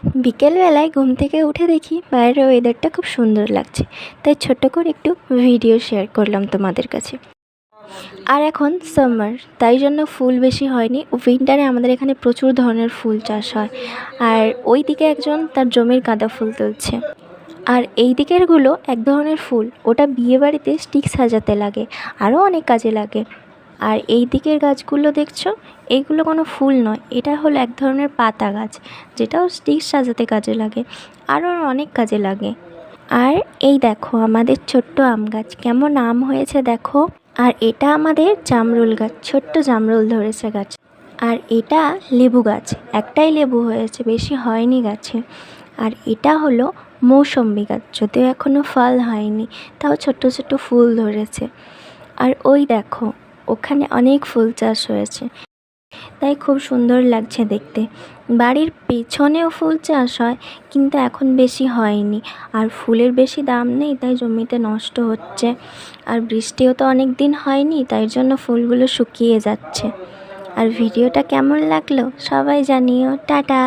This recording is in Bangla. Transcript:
বিকেলবেলায় ঘুম থেকে উঠে দেখি বাইরের ওয়েদারটা খুব সুন্দর লাগছে, তাই ছোট্ট করে একটু ভিডিও শেয়ার করলাম তোমাদের কাছে। আর এখন সামার, তাই জন্য ফুল বেশি হয়নি। উইন্টারে আমাদের এখানে প্রচুর ধরনের ফুল চাষ হয়। আর ওই দিকে একজন তার জমির গাঁদা ফুল তুলছে। আর এই দিকেরগুলো এক ধরনের ফুল, ওটা বিয়েবাড়িতে স্টিক সাজাতে লাগে, আরও অনেক কাজে লাগে। আর এই দিকের গাছগুলো দেখছো, এইগুলো কোনো ফুল নয়, এটা হলো এক ধরনের পাতা গাছ, যেটাও স্টিক সাজাতে কাজে লাগে, আরও অনেক কাজে লাগে। আর এই দেখো আমাদের ছোট্ট আম গাছ, কেমন আম হয়েছে দেখো। আর এটা আমাদের জামরুল গাছ, ছোট্ট জামরুল ধরেছে গাছ। আর এটা লেবু গাছ, একটাই লেবু হয়েছে, বেশি হয়নি গাছে। আর এটা হলো মৌসম্বি গাছ, যদিও এখনও ফল হয়নি, তাও ছোট্ট ছোট্ট ফুল ধরেছে। আর ওই দেখো ওখানে অনেক ফুল চাষ হয়েছে, তাই খুব সুন্দর লাগছে দেখতে। বাড়ির পেছনেও ফুল চাষ হয়, কিন্তু এখন বেশি হয়নি। আর ফুলের বেশি দাম নেই, তাই জমিতে নষ্ট হচ্ছে। আর বৃষ্টিও তো অনেক দিন হয়নি, তাই জন্য ফুলগুলো শুকিয়ে যাচ্ছে। আর ভিডিওটা কেমন লাগলো সবাই জানিও। টাটা।